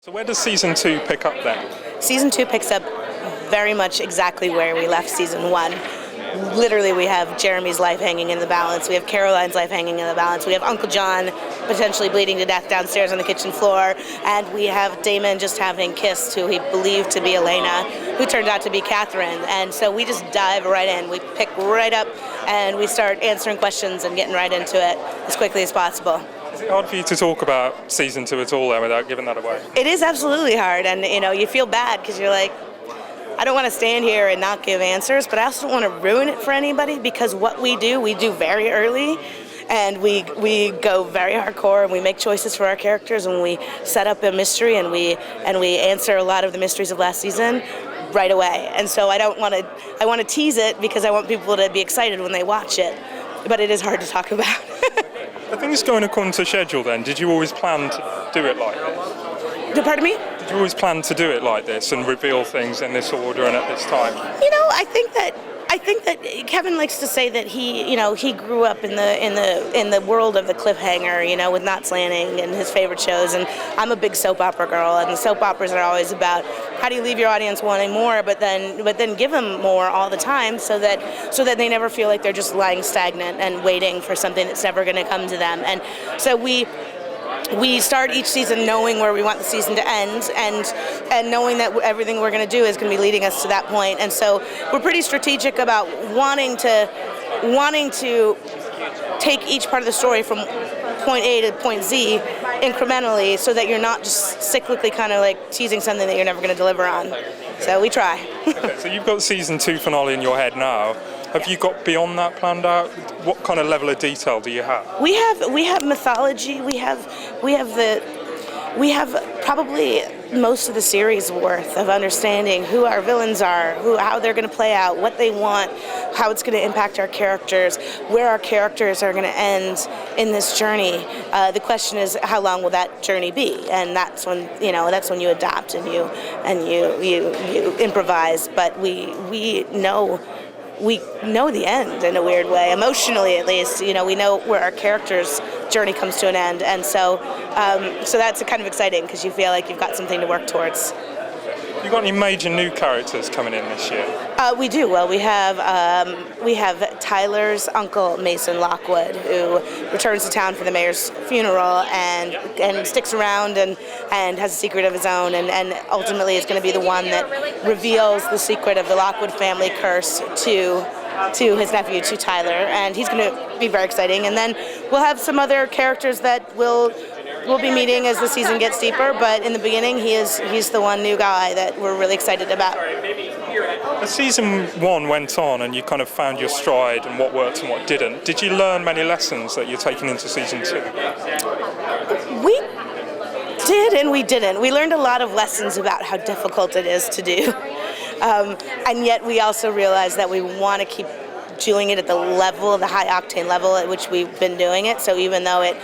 So where does season 2 pick up then? Season 2 picks up very much exactly where we left season 1. Literally, we have Jeremy's life hanging in the balance. We have Caroline's life hanging in the balance. We have Uncle John potentially bleeding to death downstairs on the kitchen floor. And we have Damon just having kissed who he believed to be Elena, who turned out to be Catherine. And so we just dive right in. We pick right up and we start answering questions and getting right into it as quickly as possible. Is it hard for you to talk about season 2 at all then without giving that away? It is absolutely hard. And, you feel bad because you're like, I don't want to stand here and not give answers, but I also don't want to ruin it for anybody because what we do very early, and we go very hardcore, and we make choices for our characters, and we set up a mystery, and we answer a lot of the mysteries of last season right away. And so I want to tease it because I want people to be excited when they watch it, but it is hard to talk about. Are things going according to schedule then? Did you always plan to do it like this? Pardon me? Did you always plan to do it like this and reveal things in this order and at this time? I think that Kevin likes to say that he grew up in the world of the cliffhanger, with Knots Landing and his favorite shows. And I'm a big soap opera girl, and the soap operas are always about how do you leave your audience wanting more, but then give them more all the time, so that they never feel like they're just lying stagnant and waiting for something that's never going to come to them. And so we start each season knowing where we want the season to end and knowing that everything we're going to do is going to be leading us to that point. And so we're pretty strategic about wanting to take each part of the story from point A to point Z incrementally so that you're not just cyclically kind of like teasing something that you're never going to deliver on. So we try. Okay, so you've got season 2 finale in your head now. Have you got beyond that planned out? What kind of level of detail do you have? We have mythology. We have probably most of the series worth of understanding who our villains are, how they're going to play out, what they want, how it's going to impact our characters, where our characters are going to end in this journey. The question is, how long will that journey be? And that's when you adapt and you improvise. But we know the end in a weird way, emotionally at least. We know where our character's journey comes to an end, and so that's kind of exciting because you feel like you've got something to work towards. You got any major new characters coming in this year? We do. Well, we have Tyler's uncle, Mason Lockwood, who returns to town for the mayor's funeral and sticks around and has a secret of his own and ultimately is going to be the one that reveals the secret of the Lockwood family curse to his nephew, to Tyler, and he's going to be very exciting. And then we'll have some other characters that we'll be meeting as the season gets deeper, but in the beginning he's the one new guy that we're really excited about. As season 1 went on and you kind of found your stride and what worked and what didn't, did you learn many lessons that you're taking into season 2? We did and we didn't. We learned a lot of lessons about how difficult it is to do. And yet we also realized that we want to keep doing it at the high octane level at which we've been doing it. So even though it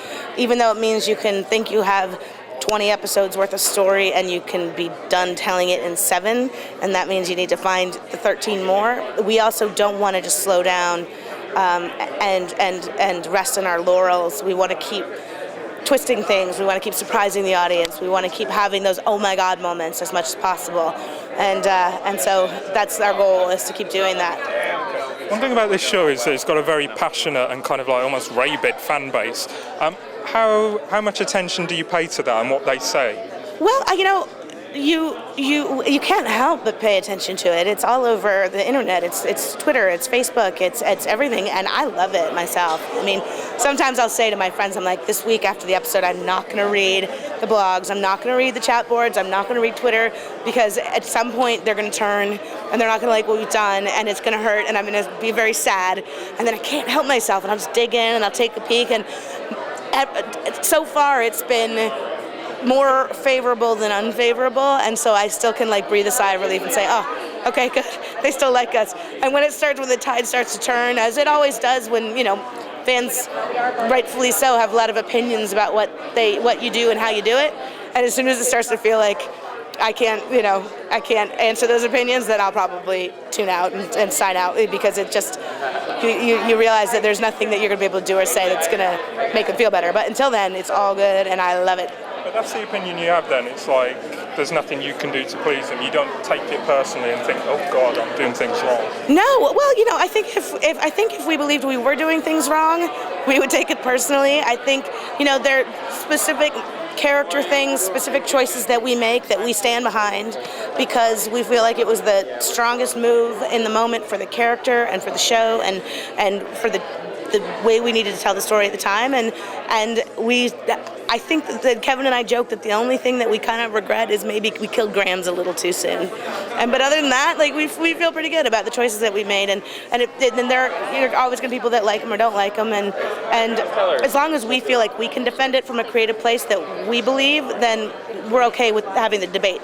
means you can think you have 20 episodes worth of story and you can be done telling it in 7, and that means you need to find the 13 more, we also don't want to just slow down and rest on our laurels. We want to keep twisting things. We want to keep surprising the audience. We want to keep having those oh my god moments as much as possible. And so that's our goal, is to keep doing that. One thing about this show is that it's got a very passionate and kind of like almost rabid fan base. How much attention do you pay to that and what they say? Well, you can't help but pay attention to it. It's all over the internet. It's Twitter, it's Facebook, it's everything, and I love it myself. I mean, sometimes I'll say to my friends, I'm like, this week after the episode, I'm not going to read the blogs, I'm not going to read the chat boards, I'm not going to read Twitter, because at some point they're going to turn and they're not going to like what we've done, and it's going to hurt, and I'm going to be very sad, and then I can't help myself, and I'll just dig in and I'll take a peek, and so far it's been more favorable than unfavorable, and so I still can breathe a sigh of relief and say, oh, okay, good, they still like us. And when the tide starts to turn, as it always does when fans, rightfully so, have a lot of opinions about what you do and how you do it, and as soon as it starts to feel like I can't answer those opinions, then I'll probably tune out and sign out, because it just, you realize that there's nothing that you're going to be able to do or say that's going to make them feel better. But until then, it's all good, and I love it. But that's the opinion you have then. It's like Mm-hmm. nothing you can do to please them. You don't take it personally and think, oh God, I'm doing things wrong. No, well, I think if we believed we were doing things wrong, we would take it personally. I think, there are specific character things, specific choices that we make that we stand behind because we feel like it was the strongest move in the moment for the character and for the show and for the way we needed to tell the story at the time. And I think that Kevin and I joke that the only thing that we kind of regret is maybe we killed Grams a little too soon. But other than that, we feel pretty good about the choices that we made. And there are always going to be people that like them or don't like them. And as long as we feel like we can defend it from a creative place that we believe, then we're okay with having the debate.